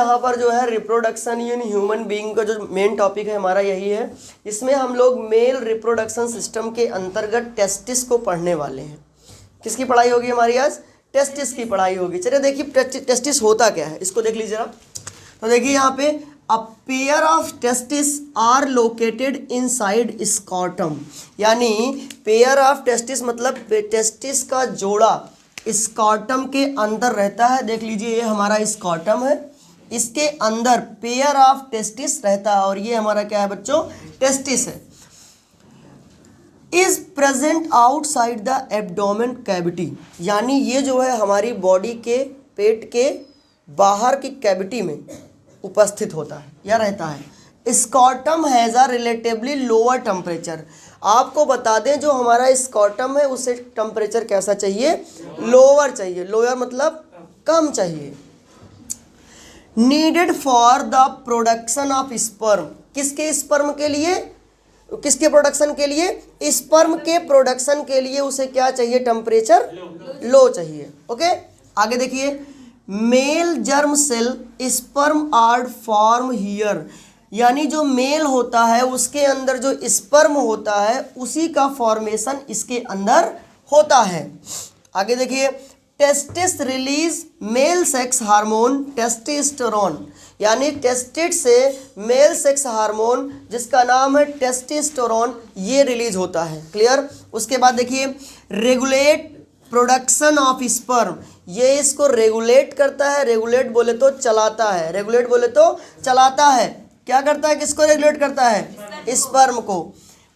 यहाँ पर जो है रिप्रोडक्शन इन ह्यूमन बीइंग का जो मेन टॉपिक है हमारा यही है। इसमें हम लोग मेल रिप्रोडक्शन सिस्टम के अंतर्गत टेस्टिस को पढ़ने वाले हैं। किसकी पढ़ाई होगी हमारी आज? टेस्टिस की पढ़ाई होगी। चलिए देखिए टेस्टिस होता क्या है, इसको देख लीजिए आप। तो देखिए यहाँ पे a pair of testis are located inside scrotum, यानी पेयर ऑफ टेस्टिस मतलब टेस्टिस का जोड़ा स्कॉटम के अंदर रहता है। देख लीजिए ये हमारा स्कॉटम है, इसके अंदर पेयर ऑफ टेस्टिस रहता है और ये हमारा क्या है बच्चों? टेस्टिस है। Is present outside the abdomen cavity, यानी ये जो है हमारी बॉडी के पेट के बाहर की कैविटी में उपस्थित होता है या रहता है। Scrotum has a relatively lower temperature. आपको बता दें जो हमारा स्कॉटम है उसे टेम्परेचर कैसा चाहिए? लोअर चाहिए। लोअर मतलब कम चाहिए। Needed for the production of sperm, किसके स्पर्म के लिए? किसके प्रोडक्शन के लिए? स्पर्म के प्रोडक्शन के लिए उसे क्या चाहिए? टेम्परेचर लो चाहिए। ओके, आगे देखिए। Male germ cell sperm are form here, यानी जो मेल होता है उसके अंदर जो स्पर्म होता है उसी का फॉर्मेशन इसके अंदर होता है। आगे देखिए। Testis release male sex hormone testosterone, यानी टेस्टिस से मेल सेक्स हार्मोन जिसका नाम है टेस्टोस्टेरोन ये रिलीज होता है। क्लियर? उसके बाद देखिए रेगुलेट प्रोडक्शन ऑफ स्पर्म, ये इसको रेगुलेट करता है। रेगुलेट बोले तो चलाता है, रेगुलेट बोले तो चलाता है। क्या करता है? किसको रेगुलेट करता है? स्पर्म को।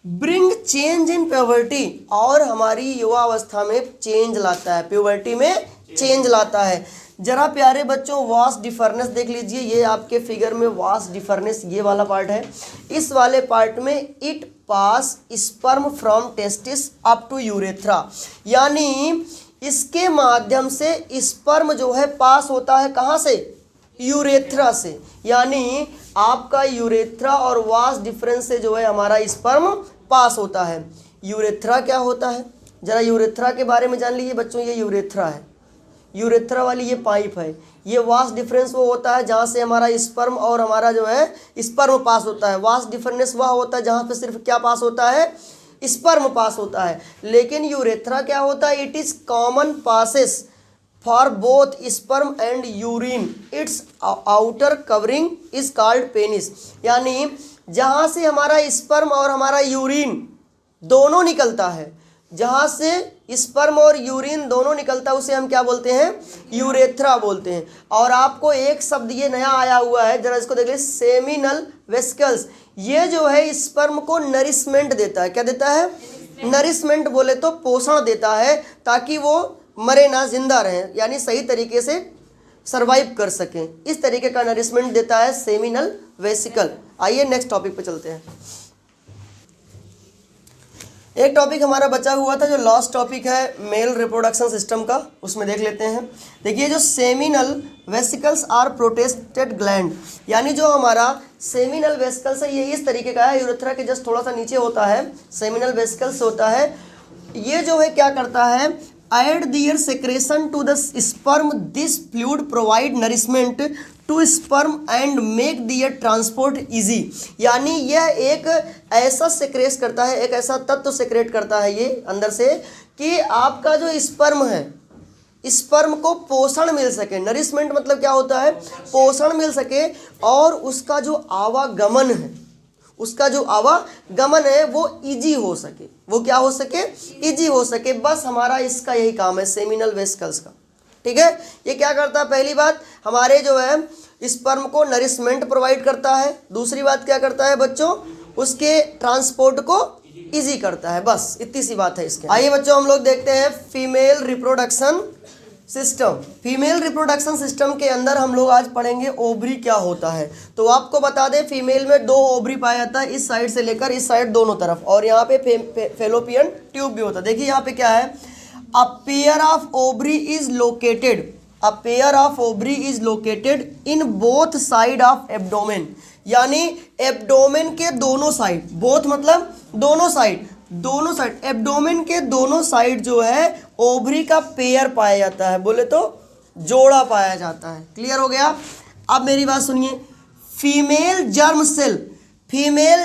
ब्रिंग चेंज इन प्यूबर्टी, और हमारी युवावस्था में चेंज लाता है, प्यूबर्टी में चेंज लाता है। जरा प्यारे बच्चों वास डिफरेंस देख लीजिए, ये आपके फिगर में वास डिफरेंस ये वाला पार्ट है। इस वाले पार्ट में it pass sperm from testis up to urethra, यानी इसके माध्यम से स्पर्म जो है पास होता है कहाँ से? यूरेथ्रा से, यानी आपका यूरेथ्रा और वास डिफरेंस से जो है हमारा स्पर्म पास होता है। यूरेथ्रा क्या होता है? जरा यूरेथ्रा के बारे में जान लीजिए बच्चों। ये यूरेथ्रा है, यूरेथ्रा वाली ये पाइप है। ये वास डिफरेंस वो होता है जहाँ से हमारा स्पर्म और हमारा जो है स्पर्म पास होता है। वास डिफरेंस वह होता है जहाँ पे सिर्फ क्या पास होता है? स्पर्म पास होता है। लेकिन यूरेथ्रा क्या होता है? It is common passes for both sperm and urine, it's outer covering is called penis, यानी जहाँ से हमारा स्पर्म और हमारा यूरिन दोनों निकलता है, जहाँ से स्पर्म और यूरिन दोनों निकलता है उसे हम क्या बोलते हैं? यूरेथ्रा बोलते हैं। और आपको एक शब्द ये नया आया हुआ है, जरा इसको देख लीजिए, सेमिनल वेसिकल्स। ये जो है स्पर्म को नरिशमेंट देता है। क्या देता है? नरिशमेंट बोले तो पोषण देता है, ताकि वो मरे ना, जिंदा रहें, यानी सही तरीके से सरवाइव कर सकें। इस तरीके का नरिशमेंट देता है सेमिनल वेसिकल। आइए नेक्स्ट टॉपिक पे चलते हैं। एक टॉपिक हमारा बचा हुआ था जो लास्ट टॉपिक है मेल रिप्रोडक्शन सिस्टम का, उसमें देख लेते हैं। देखिए जो seminal vesicles are prostate gland, यानी जो हमारा सेमिनल वेसिकल्स है ये इस तरीके का है, यूरेथ्रा के जस्ट थोड़ा सा नीचे होता है, सेमिनल वेसिकल्स होता है। ये जो है क्या करता है? Add their secretion to the sperm, this fluid provide nourishment to sperm and make their transport easy, यानी यह एक ऐसा सेक्रेट करता है, एक ऐसा तत्व सेक्रेट करता है ये अंदर से कि आपका जो स्पर्म है, स्पर्म को पोषण मिल सके। नरिशमेंट मतलब क्या होता है? पोषण मिल सके, और उसका जो आवागमन है, उसका जो आवागमन है वो इजी हो सके। वो क्या हो सके? इजी हो सके। बस हमारा इसका यही काम है सेमिनल वेसिकल्स का। ठीक है, ये क्या करता है? पहली बात हमारे जो है स्पर्म को नरिशमेंट प्रोवाइड करता है। दूसरी बात क्या करता है बच्चों? उसके ट्रांसपोर्ट को इजी करता है। बस इतनी सी बात है इसके। आइए बच्चों हम लोग देखते हैं female reproduction system. Female reproduction system के अंदर हम लोग आज पढ़ेंगे ओवरी क्या होता है। तो आपको बता दें फीमेल में 2 ओवरी पाया जाता है, इस साइड से लेकर इस साइड दोनों तरफ, और यहाँ पे फेलोपियन ट्यूब भी होता है। देखिए यहाँ पे क्या है? अ pair of ovary is located, a pair of ovary is located in both side of abdomen, यानी एब्डोमेन के दोनों साइड, बोथ मतलब दोनों साइड, दोनों साइड एब्डोमेन के दोनों साइड जो है ओवरी का पेयर पाया जाता है, बोले तो जोड़ा पाया जाता है। क्लियर हो गया? अब मेरी बात सुनिए, फीमेल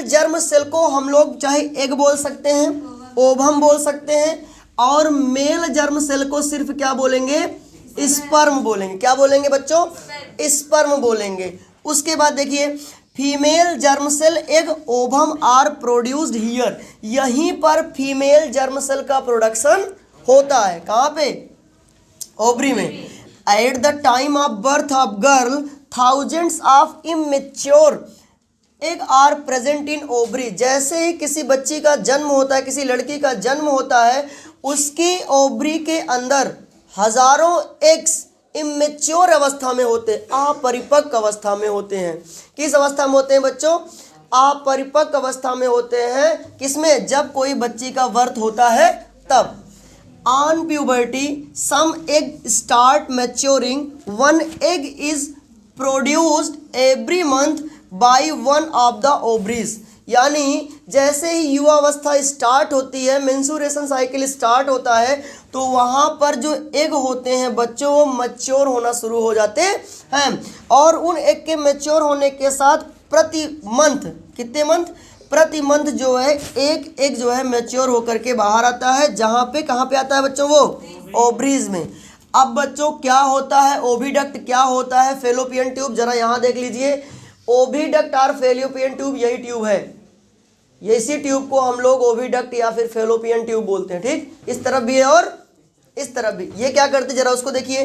जर्म सेल को हम लोग चाहे एग बोल सकते हैं, ओवम बोल सकते हैं, और मेल जर्म सेल को सिर्फ क्या बोलेंगे, स्पर्म बोलेंगे। क्या बोलेंगे बच्चों, स्पर्म बोलेंगे। उसके बाद देखिए, female germ cell egg ovum are produced here, यहीं पर फीमेल जर्म सेल का प्रोडक्शन होता है। कहाँ पे, ओवरी में। At the time of birth of girl thousands of immature egg are present in ovary, जैसे ही किसी बच्ची का जन्म होता है, किसी लड़की का जन्म होता है, उसकी ओवरी के अंदर हजारों एग्स इमेच्योर अवस्था में होते हैं, अपरिपक्व अवस्था में होते हैं। किस अवस्था में होते हैं बच्चों, अपरिपक्व अवस्था में होते हैं। किसमें, जब कोई बच्ची का बर्थ होता है तब। On puberty some egg start maturing, one egg is produced every month by one of the ovaries, यानी जैसे ही युवा अवस्था स्टार्ट होती है, मेंस्ट्रुएशन साइकिल स्टार्ट होता है, तो वहाँ पर जो एग होते हैं बच्चों वो मैच्योर होना शुरू हो जाते हैं। और उन एग के मैच्योर होने के साथ प्रति मंथ, कितने मंथ, प्रति मंथ जो है एक एग जो है मैच्योर होकर के बाहर आता है। जहाँ पे, कहाँ पे आता है बच्चों, वो ओवरीज में। अब बच्चों क्या होता है ओविडक्ट, क्या होता है फेलोपियन ट्यूब, जरा यहाँ देख लीजिए। ओविडक्ट और फेलोपियन ट्यूब यही ट्यूब है, इसी ट्यूब को हम लोग ओविडक्ट या फिर फेलोपियन ट्यूब बोलते हैं। ठीक, इस तरफ भी है और इस तरफ भी। ये क्या करते जरा उसको देखिए,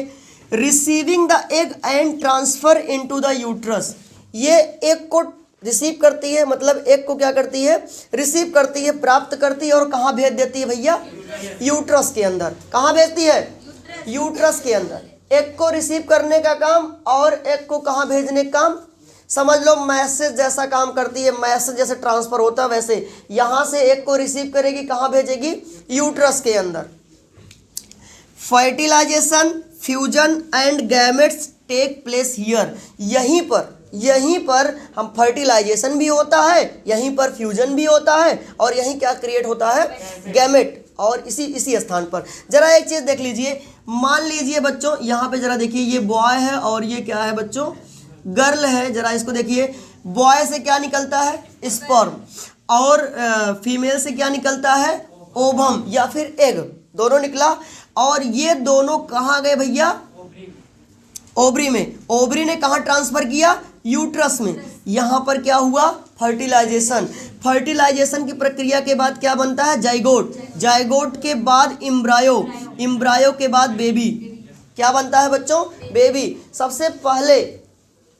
receiving the egg and transfer into the uterus, ये एग को रिसीव करती है, मतलब एग को क्या करती है, रिसीव करती है, प्राप्त करती है, और कहाँ भेज देती है भैया, यूट्रस के अंदर। कहाँ भेजती है, यूट्रस के अंदर। एग को रिसीव करने का काम और एग को कहाँ भेजने का काम, समझ लो मैसेज जैसा काम करती है। मैसेज जैसे ट्रांसफर होता है वैसे यहाँ से एग को रिसीव करेगी, कहाँ भेजेगी, यूट्रस के अंदर। Fertilisation, fusion and gametes take place here, यहीं पर हम फर्टिलाइजेशन भी होता है, यहीं पर फ्यूजन भी होता है, और यहीं क्या क्रिएट होता है, गैमेट, और इसी स्थान पर। जरा एक चीज देख लीजिए, मान लीजिए बच्चों यहाँ पे जरा देखिए, ये बॉय है और ये क्या है बच्चों, गर्ल है। जरा इसको देखिए, बॉय से क्या निकलता है, स्पर्म, और फीमेल से क्या निकलता है, ओवम या फिर एग, दोनों निकला। और ये दोनों कहाँ गए भैया, ओवरी में। ओवरी ने कहाँ ट्रांसफर किया, यूट्रस में। यहाँ पर क्या हुआ, फर्टिलाइजेशन। फर्टिलाइजेशन की प्रक्रिया के बाद क्या बनता है, जाइगोट। जाइगोट के बाद इम्ब्रायो, इम्ब्रायो के बाद बेबी। क्या बनता है बच्चों, बेबी। सबसे पहले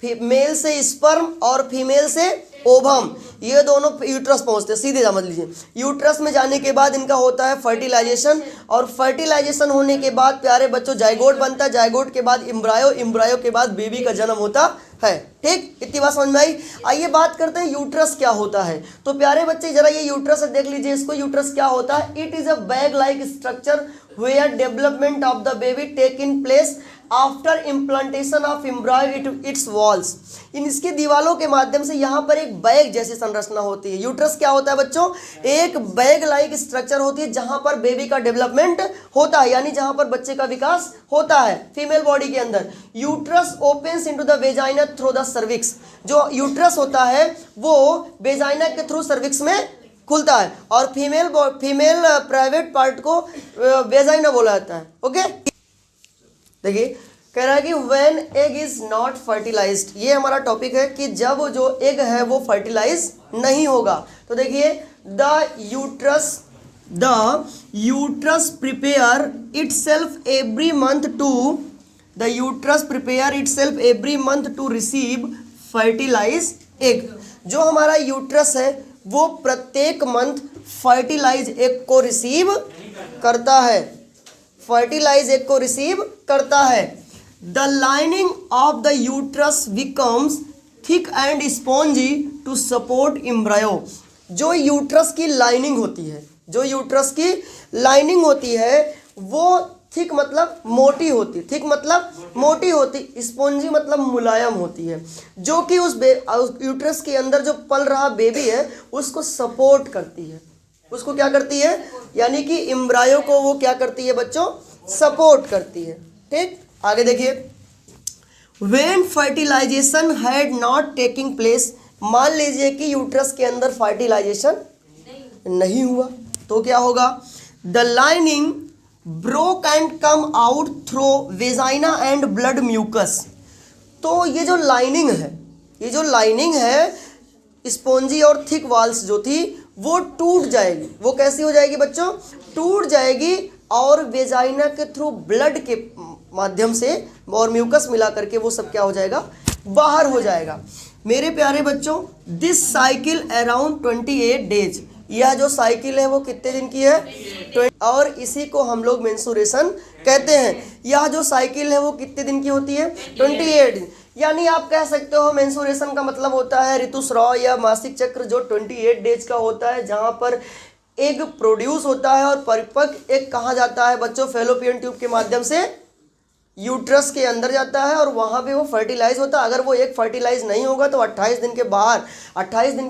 मेल से स्पर्म और फीमेल से ओवम, ये दोनों यूट्रस पहुंचते हैं। सीधे समझ लीजिए, यूट्रस में जाने के बाद इनका होता है फर्टिलाइजेशन, और फर्टिलाइजेशन होने के बाद प्यारे बच्चों जाइगोट बनता है। जाइगोट के बाद इम्ब्रायो, इम्ब्रायो के बाद बेबी का जन्म होता है। ठीक, इतनी बात समझ में आई। आइए बात करते हैं यूट्रस क्या होता है। तो प्यारे बच्चे जरा ये यूट्रस देख लीजिए इसको। यूट्रस क्या होता है, it is a bag like structure where development of the baby take in place after implantation of embryo its walls. इसकी दीवारों के माध्यम से यहाँ पर एक बैग जैसी संरचना होती है। यूट्रस क्या होता है बच्चों, एक बैग लाइक स्ट्रक्चर होती है जहाँ पर बेबी का डेवलपमेंट होता है, यानी जहाँ पर बच्चे का विकास होता है फीमेल बॉडी के अंदर। Uterus opens into the vagina through the cervix, जो यूट्रस होता है वो वेजाइना के थ्रू सर्विक्स में खुलता है, और फीमेल प्राइवेट पार्ट को वेजाइना बोला जाता है। ओके, देखिए कह रहा है कि when egg is not fertilised, ये हमारा टॉपिक है कि जब जो एग है वो फर्टिलाइज नहीं होगा। तो देखिए the uterus prepare itself every month to receive fertilise egg. जो हमारा यूट्रस है वो प्रत्येक मंथ फर्टिलाइज एग को रिसीव करता है, फर्टिलाइज एग को रिसीव करता है। The lining of the uterus becomes thick and spongy to support embryo. जो यूट्रस की लाइनिंग होती है, जो यूट्रस की लाइनिंग होती है वो थिक मतलब मोटी होती, थिक मतलब मोटी होती, स्पॉन्जी मतलब मुलायम होती है, जो कि उस यूट्रस के अंदर जो पल रहा बेबी है उसको सपोर्ट करती है। उसको क्या करती है, यानी कि एम्ब्रायो को वो क्या करती है बच्चों, सपोर्ट करती है। ठीक, आगे देखिए, when fertilisation had not taking place, मान लीजिए कि यूट्रस के अंदर फर्टिलाइजेशन नहीं हुआ तो क्या होगा, the lining broke and come out through vagina and blood mucus. तो ये जो लाइनिंग है स्पॉन्जी और थिक वॉल्स जो थी वो टूट जाएगी। वो कैसी हो जाएगी बच्चों, टूट जाएगी और वेजाइना के थ्रू ब्लड के माध्यम से और म्यूकस मिला करके वो सब क्या हो जाएगा, बाहर हो जाएगा। मेरे प्यारे बच्चों, दिस साइकिल अराउंड 28 डेज, यह जो साइकिल है वो कितने दिन की है, और इसी को हम लोग मेंस्ट्रुएशन कहते हैं। यह जो साइकिल है वो कितने दिन की होती है, 28 दिन। यानी आप कह सकते हो मेंस्ट्रुएशन का मतलब होता है ऋतुस्राव या मासिक चक्र जो 28 डेज का होता है, जहां पर एग प्रोड्यूस होता है और परिपक्व एग कहाँ जाता है बच्चों, फैलोपियन ट्यूब के माध्यम से यूट्रस के अंदर जाता है और वहाँ पे वो फर्टिलाइज होता है। अगर वो एग फर्टिलाइज नहीं होगा तो 28 दिन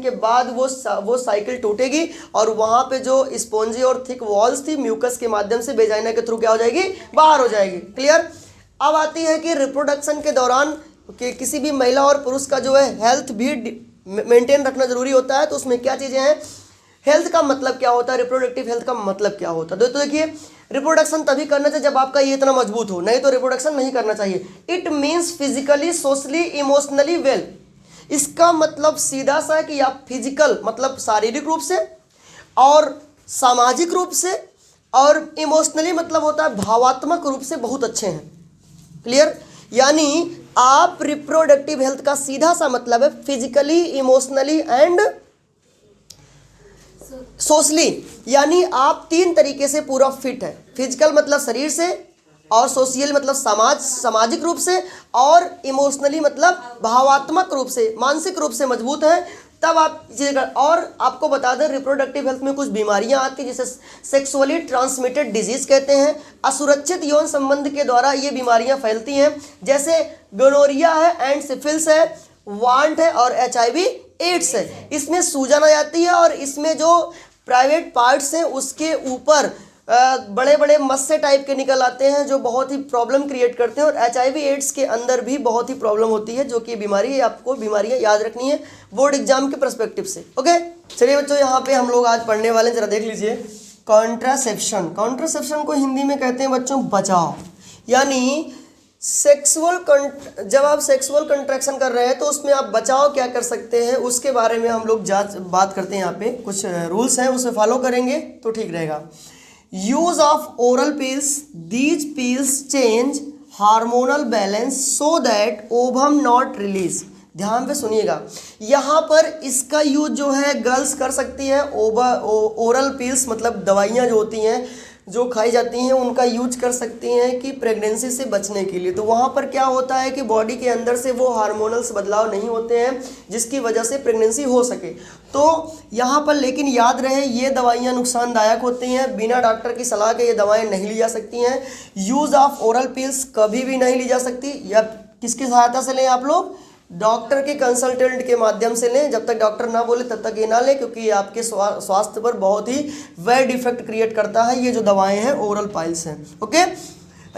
के बाद वो साइकिल टूटेगी और वहाँ पे जो स्पॉन्जी और थिक वॉल्स थी म्यूकस के माध्यम से वेजाइना के थ्रू क्या हो जाएगी, बाहर हो जाएगी। क्लियर। अब आती है कि रिप्रोडक्शन के दौरान कि किसी भी महिला और पुरुष का जो है हेल्थ भी मेंटेन रखना जरूरी होता है। तो उसमें क्या चीज़ें हैं, हेल्थ का मतलब क्या होता है, रिप्रोडक्टिव हेल्थ का मतलब क्या होता है। तो देखिए, रिप्रोडक्शन तभी करना चाहिए जब आपका ये इतना मजबूत हो, नहीं तो रिप्रोडक्शन नहीं करना चाहिए। It means physically, socially, emotionally well. इसका मतलब सीधा सा है कि आप फिजिकल मतलब शारीरिक रूप से और सामाजिक रूप से और इमोशनली मतलब होता है भावात्मक रूप से बहुत अच्छे हैं। क्लियर। यानी आप रिप्रोडक्टिव हेल्थ का सीधा सा मतलब है फिजिकली, इमोशनली एंड सोशली, यानी आप 3 तरीके से पूरा फिट है। फिजिकल मतलब शरीर से, और सोशल मतलब सामाजिक रूप से, और इमोशनली मतलब भावात्मक रूप से, मानसिक रूप से मजबूत है। तब आप और आपको बता दें रिप्रोडक्टिव हेल्थ में कुछ बीमारियां आती हैं जिसे सेक्सुअली ट्रांसमिटेड डिजीज कहते हैं। असुरक्षित यौन संबंध के द्वारा ये बीमारियां फैलती हैं, जैसे गोनोरिया है एंड सिफिलिस है, वांट है और HIV एड्स है। इसमें सूजन आ जाती है और इसमें जो प्राइवेट पार्ट्स हैं उसके ऊपर बड़े बड़े मस्से टाइप के निकल आते हैं जो बहुत ही प्रॉब्लम क्रिएट करते हैं। और HIV एड्स के अंदर भी बहुत ही प्रॉब्लम होती है, जो कि बीमारी है, आपको बीमारियां याद रखनी है बोर्ड एग्जाम के पर्सपेक्टिव से। ओके, चलिए बच्चों, यहाँ पे हम लोग आज पढ़ने वाले, जरा देख लीजिए। कॉन्ट्रासेप्शन, कॉन्ट्रासेप्शन को हिंदी में कहते हैं बच्चों बचाव। यानी जब आप सेक्सुअल कंट्रैक्शन कर रहे हैं तो उसमें आप बचाव क्या कर सकते हैं उसके बारे में हम लोग बात करते हैं। यहाँ पे कुछ रूल्स हैं, उसे फॉलो करेंगे तो ठीक रहेगा। Use of oral pills, these pills change hormonal balance so that ovum not release. ध्यान पे सुनिएगा, यहाँ पर इसका यूज जो है गर्ल्स कर सकती है। ओरल पिल्स मतलब दवाइयाँ जो होती हैं जो खाई जाती हैं उनका यूज कर सकती हैं कि प्रेगनेंसी से बचने के लिए। तो वहाँ पर क्या होता है कि बॉडी के अंदर से वो हार्मोनल्स बदलाव नहीं होते हैं जिसकी वजह से प्रेगनेंसी हो सके। तो यहाँ पर लेकिन याद रहे ये दवाइयाँ नुकसानदायक होती हैं, बिना डॉक्टर की सलाह के ये दवाएँ नहीं ली जा सकती हैं। यूज़ ऑफ ओरल पिल्स कभी भी नहीं ली जा सकती, या किसकी सहायता से लें आप लोग, डॉक्टर के कंसल्टेंट के माध्यम से लें। जब तक डॉक्टर ना बोले तब तक ये ना लें, क्योंकि ये आपके स्वास्थ्य पर बहुत ही बैड इफेक्ट क्रिएट करता है ये जो दवाएं हैं ओरल पाइल्स हैं। ओके,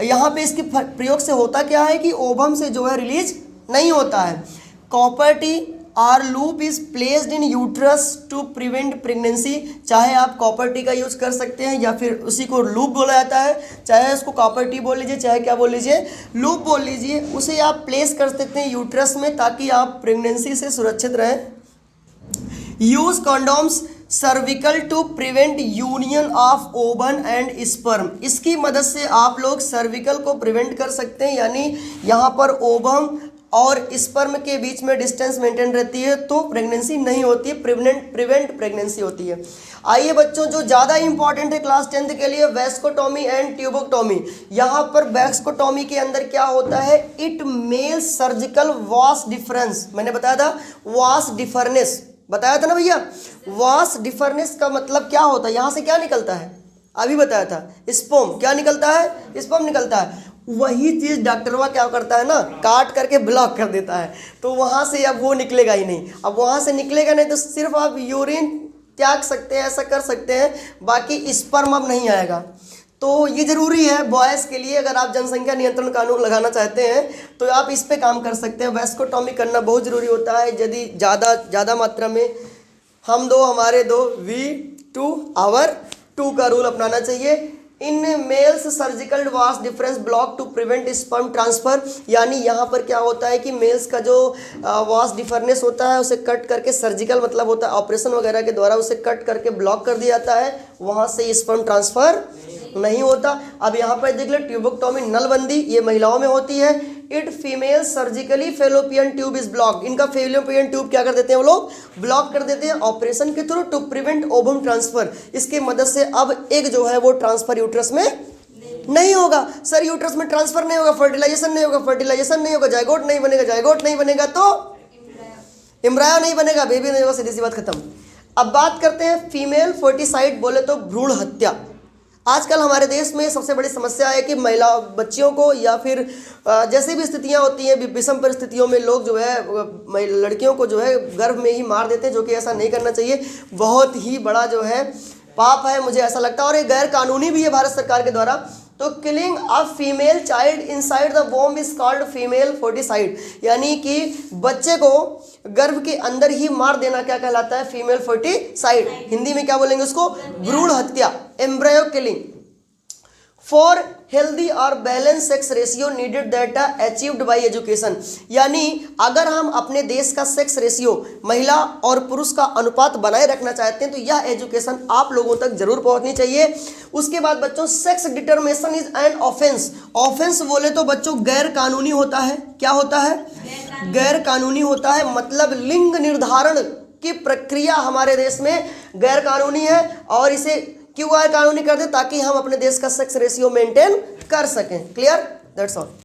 यहाँ पे इसके प्रयोग से होता क्या है कि ओवम से जो है रिलीज नहीं होता है। Copper T or loop is placed in uterus to prevent pregnancy. चाहे आप कॉपर टी का यूज कर सकते हैं या फिर उसी को लूप बोला जाता है, चाहे उसको कॉपर टी बोल लीजिए चाहे क्या बोल लीजिए, लूप बोल लीजिए। उसे आप प्लेस कर सकते हैं यूट्रस में ताकि आप प्रेगनेंसी से सुरक्षित रहें। Use condoms cervical to prevent union of ovum and sperm. इसकी मदद से आप लोग सर्विकल को प्रिवेंट कर सकते हैं, यानी यहाँ पर ओवम और स्पर्म के बीच में डिस्टेंस मेंटेन रहती है तो प्रेगनेंसी नहीं होती है, प्रिवेंट प्रेगनेंसी होती है। आइए बच्चों, जो ज़्यादा इंपॉर्टेंट है क्लास 10th के लिए, वैस्कोटॉमी एंड ट्यूबोक्टॉमी। यहाँ पर वैस्कोटॉमी के अंदर क्या होता है, it male surgical vas deferens. मैंने बताया था वास डिफरनेस, बताया था ना भैया। वास डिफरनेस का मतलब क्या होता है, यहाँ से क्या निकलता है, अभी बताया था, स्पर्म क्या निकलता है, स्पर्म निकलता है। वही चीज़ डॉक्टरवा क्या करता है ना, काट करके ब्लॉक कर देता है, तो वहाँ से अब वो निकलेगा ही नहीं। अब वहाँ से निकलेगा नहीं तो सिर्फ आप यूरिन त्याग सकते हैं, ऐसा कर सकते हैं, बाकी स्पर्म अब नहीं आएगा। तो ये ज़रूरी है बॉयज़ के लिए। अगर आप जनसंख्या नियंत्रण कानून लगाना चाहते हैं तो आप इस पे काम कर सकते हैं। वैस्कोटॉमी करना बहुत ज़रूरी होता है। यदि ज़्यादा मात्रा में हम दो हमारे दो, वी टू आवर टू का रूल अपनाना चाहिए। In males surgical vas deferens block to prevent sperm transfer, यानी यहाँ पर क्या होता है कि मेल्स का जो वास डिफरेंस होता है उसे कट करके, सर्जिकल मतलब होता है ऑपरेशन वगैरह के द्वारा उसे कट करके ब्लॉक कर दिया जाता है, वहाँ से स्पर्म ट्रांसफ़र नहीं होता। अब यहाँ पर देख लो ट्यूबोक्टोमी नलबंदी, ये महिलाओं में होती है। It female surgically fallopian tube is block, इनका फेलोपियन ट्यूब क्या कर देते हैं वो लोग, ब्लॉक कर देते हैं ऑपरेशन के through to prevent ovum transfer. इसके मदद से अब एग जो है वो ट्रांसफर यूट्रस में नहीं होगा। सर यूट्रस में ट्रांसफर नहीं होगा, फर्टिलाइजेशन नहीं होगा, फर्टिलाइजेशन नहीं होगा, जायगोट नहीं बनेगा, जायगोट नहीं बनेगा तो एम्ब्रायो नहीं बनेगा, बेबी नहीं होगा, सीधी सी बात खत्म। अब बात करते हैं फीमेल फर्टिसाइड, बोले तो भ्रूण हत्या। आजकल हमारे देश में सबसे बड़ी समस्या है कि महिला बच्चियों को या फिर जैसे भी स्थितियां होती हैं, विषम परिस्थितियों में लोग जो है लड़कियों को जो है गर्भ में ही मार देते हैं, जो कि ऐसा नहीं करना चाहिए। बहुत ही बड़ा जो है पाप है मुझे ऐसा लगता है, और ये गैर कानूनी भी है भारत सरकार के द्वारा। तो killing a female child inside the womb is called female foeticide, यानी कि बच्चे को गर्भ के अंदर ही मार देना क्या कहलाता है, फीमेल फर्टिसाइड। हिंदी में क्या बोलेंगे उसको, भ्रूण हत्या, एम्ब्रायो किलिंग। फॉर हेल्दी और balance sex ratio needed that achieved by education, यानी अगर हम अपने देश का सेक्स रेशियो महिला और पुरुष का अनुपात बनाए रखना चाहते हैं तो यह एजुकेशन आप लोगों तक जरूर पहुंचनी चाहिए। उसके बाद बच्चों sex determination is an offence. Offence बोले तो बच्चों गैर कानूनी होता है। क्या होता है, गैर कानूनी होता है, मतलब लिंग निर्धारण की प्रक्रिया हमारे देश में गैर कानूनी है, और इसे क्यों गैर कानूनी कर दे, ताकि हम अपने देश का सेक्स रेशियो मेंटेन कर सकें। Clear, that's all.